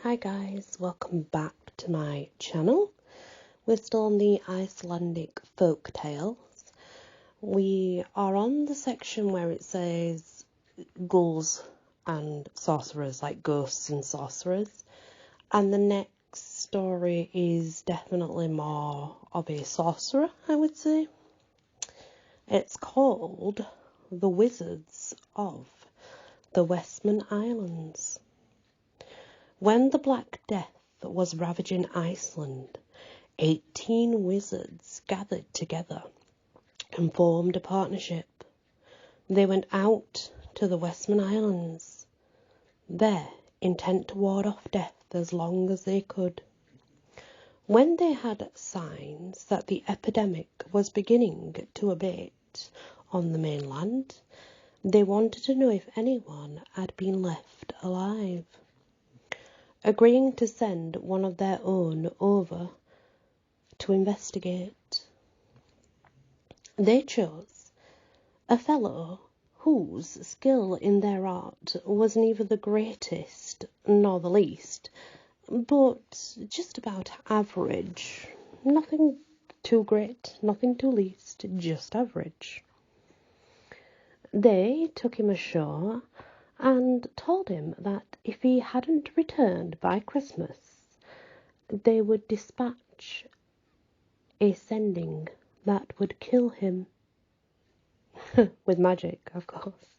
Hi guys, welcome back to my channel. We're still on the Icelandic folk tales. We are on the section where it says ghouls and sorcerers, like ghosts and sorcerers. And the next story is definitely more of a sorcerer, I would say. It's called The Wizards of the Westman Islands. When the Black Death was ravaging Iceland, 18 wizards gathered together and formed a partnership. They went out to the Westman Islands, there intent to ward off death as long as they could. When they had signs that the epidemic was beginning to abate on the mainland, they wanted to know if anyone had been left alive. Agreeing to send one of their own over to investigate. They chose a fellow whose skill in their art was neither the greatest nor the least, but just about average. Nothing too great, nothing too least, just average. They took him ashore and told him that if he hadn't returned by Christmas, they would dispatch a sending that would kill him. With magic, of course.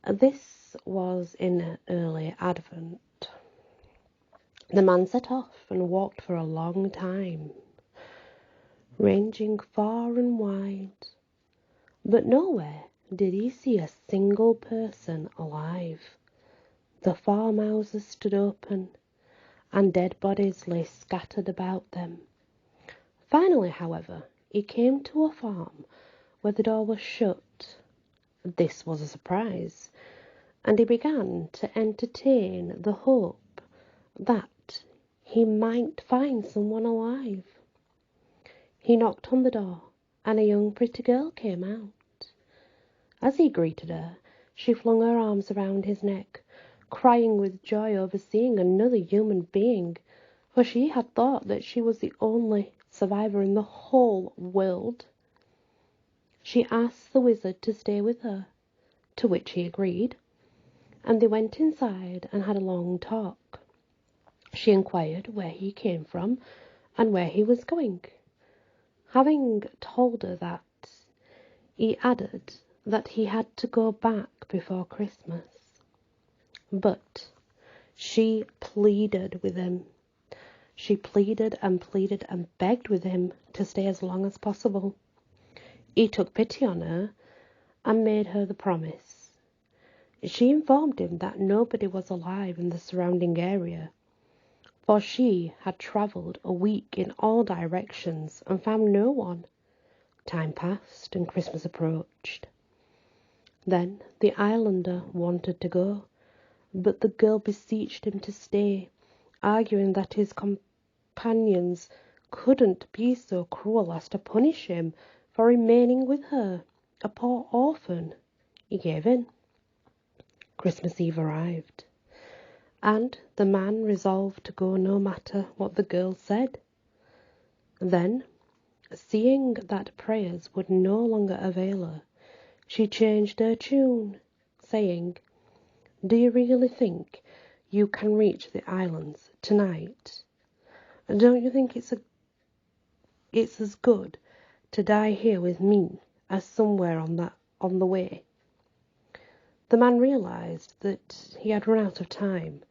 This was in early Advent. The man set off and walked for a long time, ranging far and wide, but nowhere did he see a single person alive. The farmhouses stood open, and dead bodies lay scattered about them. Finally, however, he came to a farm where the door was shut. This was a surprise, and he began to entertain the hope that he might find someone alive. He knocked on the door, and a young pretty girl came out. As he greeted her, she flung her arms around his neck, crying with joy over seeing another human being, for she had thought that she was the only survivor in the whole world. She asked the wizard to stay with her, to which he agreed, and they went inside and had a long talk. She inquired where he came from and where he was going. Having told her that, he added that he had to go back before Christmas. But she pleaded with him. She pleaded and begged with him to stay as long as possible. He took pity on her and made her the promise. She informed him that nobody was alive in the surrounding area, for she had travelled a week in all directions and found no one. Time passed and Christmas approached. Then the islander wanted to go, but the girl beseeched him to stay, arguing that his companions couldn't be so cruel as to punish him for remaining with her, a poor orphan. He gave in. Christmas Eve arrived, and the man resolved to go no matter what the girl said. Then, seeing that prayers would no longer avail her, she changed her tune, saying, "Do you really think you can reach the islands tonight? Don't you think it's as good to die here with me as somewhere on the way?" The man realised that he had run out of time,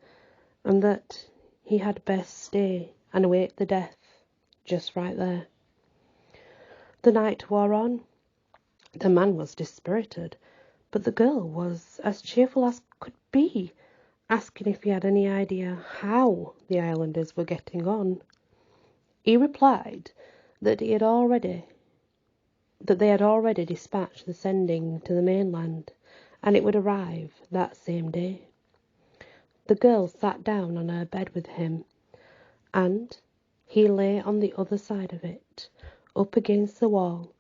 and that he had best stay and await the death just right there. The night wore on. The man was dispirited, but the girl was as cheerful as could be, asking if he had any idea how the islanders were getting on. He replied that they had already dispatched the sending to the mainland, and it would arrive that same day. The girl sat down on her bed with him, and he lay on the other side of it, up against the wall,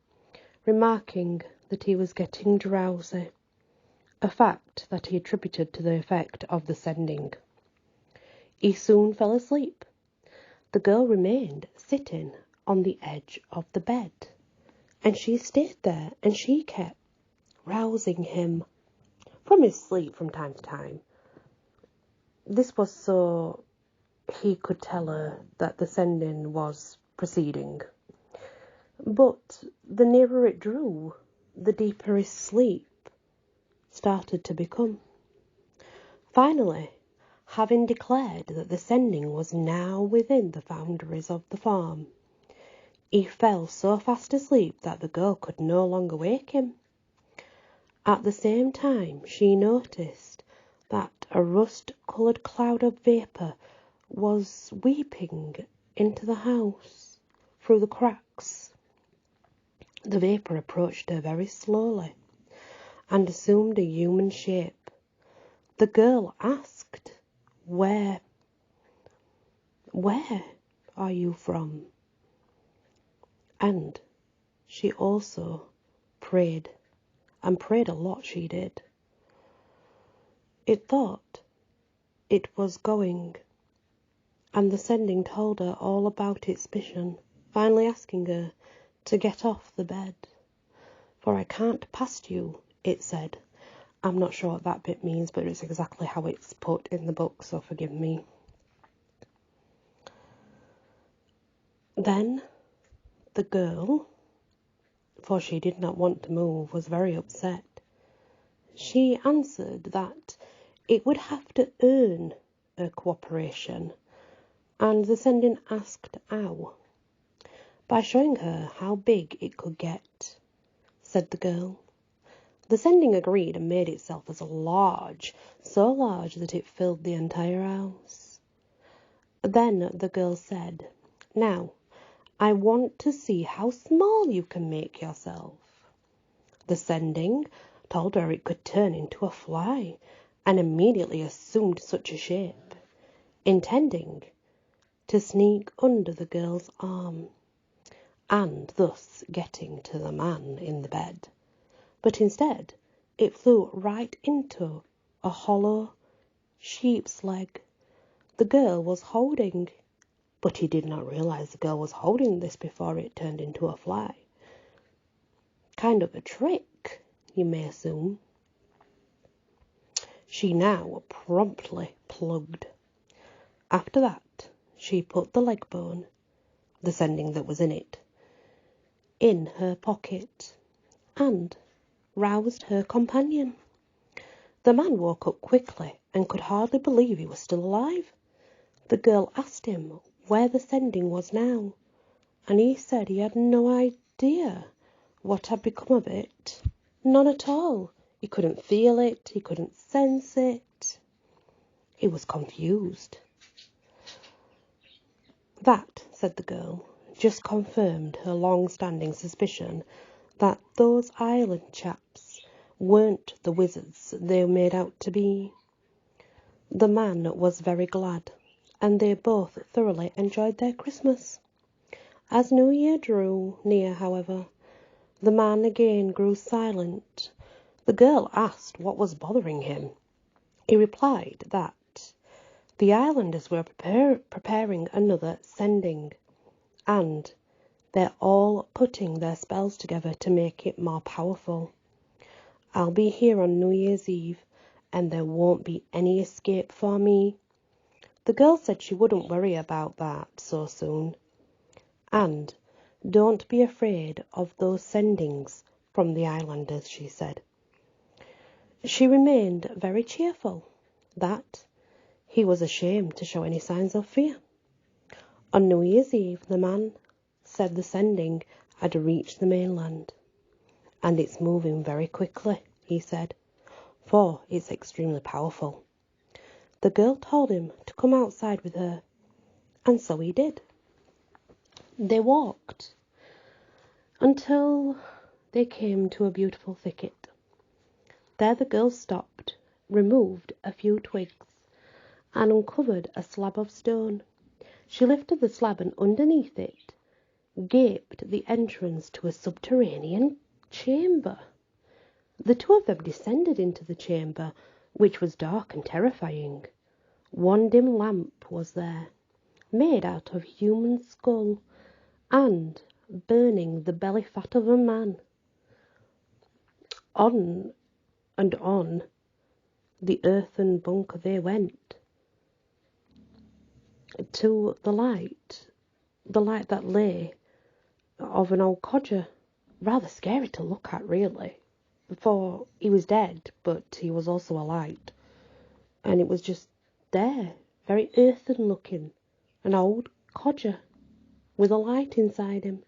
remarking that he was getting drowsy, a fact that he attributed to the effect of the sending. He soon fell asleep. The girl remained sitting on the edge of the bed, and she stayed there, and she kept rousing him from his sleep from time to time. This was so he could tell her that the sending was proceeding. But the nearer it drew, the deeper his sleep started to become. Finally, having declared that the sending was now within the boundaries of the farm, he fell so fast asleep that the girl could no longer wake him. At the same time, she noticed that a rust-coloured cloud of vapour was weeping into the house through the cracks. The vapour approached her very slowly and assumed a human shape. The girl asked, Where are you from? And she also prayed, and prayed a lot she did. It thought it was going, and the sending told her all about its mission, finally asking her to get off the bed. For I can't past you, it said. I'm not sure what that bit means, but it's exactly how it's put in the book, so forgive me. Then the girl, for she did not want to move, was very upset. She answered that it would have to earn her cooperation, and the sending asked how. By showing her how big it could get, said the girl. The sending agreed and made itself as large, so large that it filled the entire house. Then the girl said, Now, I want to see how small you can make yourself. The sending told her it could turn into a fly, and immediately assumed such a shape, intending to sneak under the girl's arm, and thus getting to the man in the bed. But instead, it flew right into a hollow sheep's leg the girl was holding. But he did not realize the girl was holding this before it turned into a fly. Kind of a trick, you may assume. She now promptly plugged. After that, she put the leg bone, the sending that was in it, in her pocket, and roused her companion. The man woke up quickly and could hardly believe he was still alive. The girl asked him where the sending was now, and he said he had no idea what had become of it. None at all. He couldn't feel it, he couldn't sense it. He was confused. That, said the girl, just confirmed her long-standing suspicion that those island chaps weren't the wizards they were made out to be. The man was very glad, and they both thoroughly enjoyed their Christmas. As New Year drew near, however, the man again grew silent. The girl asked what was bothering him. He replied that the islanders were preparing another sending, and they're all putting their spells together to make it more powerful. I'll be here on New Year's Eve, and there won't be any escape for me. The girl said she wouldn't worry about that so soon. And don't be afraid of those sendings from the islanders, she said. She remained very cheerful, that he was ashamed to show any signs of fear. On New Year's Eve, the man said the sending had reached the mainland, and it's moving very quickly, he said, for it's extremely powerful. The girl told him to come outside with her, and so he did. They walked until they came to a beautiful thicket. There the girl stopped, removed a few twigs, and uncovered a slab of stone. She lifted the slab, and underneath it gaped the entrance to a subterranean chamber. The two of them descended into the chamber, which was dark and terrifying. One dim lamp was there, made out of human skull, and burning the belly fat of a man. On and on the earthen bunker they went, to the light that lay of an old codger. Rather scary to look at, really, for he was dead, but he was also a light, and it was just there, very earthen looking, an old codger with a light inside him.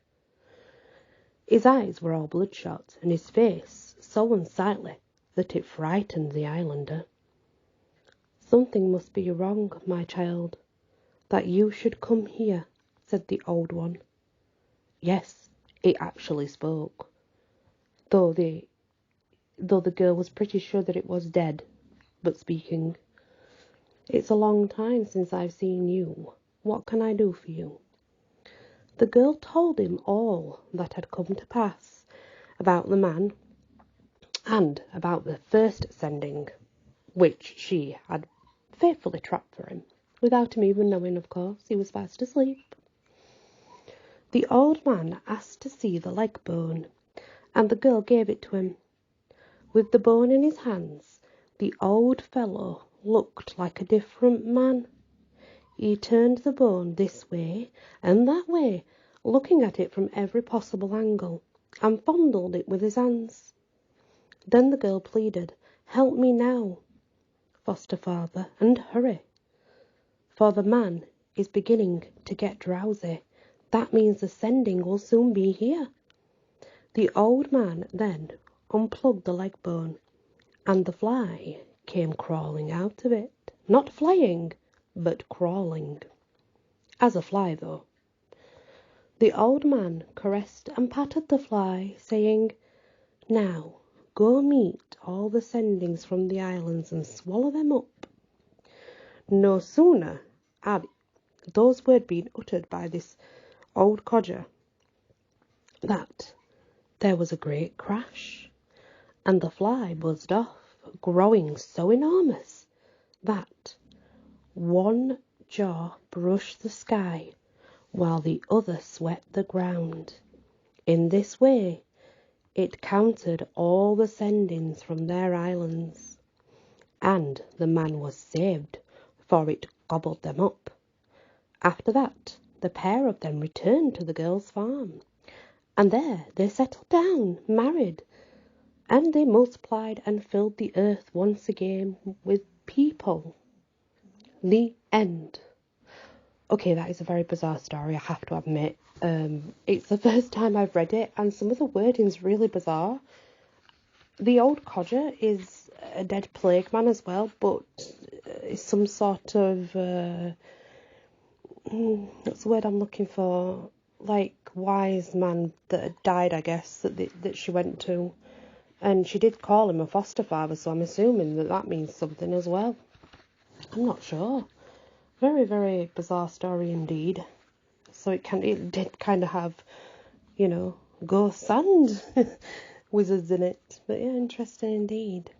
His eyes were all bloodshot, and his face so unsightly that it frightened the islander. "Something must be wrong, my child, that you should come here," said the old one. Yes, it actually spoke, though the girl was pretty sure that it was dead, but speaking. "It's a long time since I've seen you. What can I do for you?" The girl told him all that had come to pass, about the man, and about the first sending, which she had faithfully trapped for him, without him even knowing, of course. He was fast asleep. The old man asked to see the leg bone, and the girl gave it to him. With the bone in his hands, the old fellow looked like a different man. He turned the bone this way and that way, looking at it from every possible angle, and fondled it with his hands. Then the girl pleaded, "Help me now, foster father, and hurry, for the man is beginning to get drowsy. That means the sending will soon be here." The old man then unplugged the leg bone, and the fly came crawling out of it. Not flying, but crawling. As a fly, though. The old man caressed and patted the fly, saying, "Now go meet all the sendings from the islands and swallow them up." No sooner had those words been uttered by this old codger that there was a great crash, and the fly buzzed off, growing so enormous that one jaw brushed the sky while the other swept the ground. In this way it counted all the sendings from their islands, and the man was saved, for it gobbled them up. After that, the pair of them returned to the girl's farm, and there they settled down, married, and they multiplied and filled the earth once again with people. The end. Okay, that is a very bizarre story, I have to admit. It's the first time I've read it, and some of the wording's really bizarre. The old codger is a dead plague man as well, but is some sort of what's the word I'm looking for? Like wise man that had died, I guess, that she went to, and she did call him a foster father, so I'm assuming that means something as well. I'm not sure. Very, very bizarre story indeed. So it did kind of have, ghosts and wizards in it. But yeah, interesting indeed.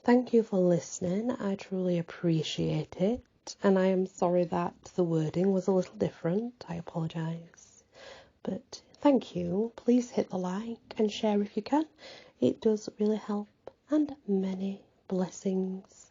Thank you for listening. I truly appreciate it. And I am sorry that the wording was a little different. I apologise. But thank you. Please hit the like and share if you can. It does really help. And many blessings.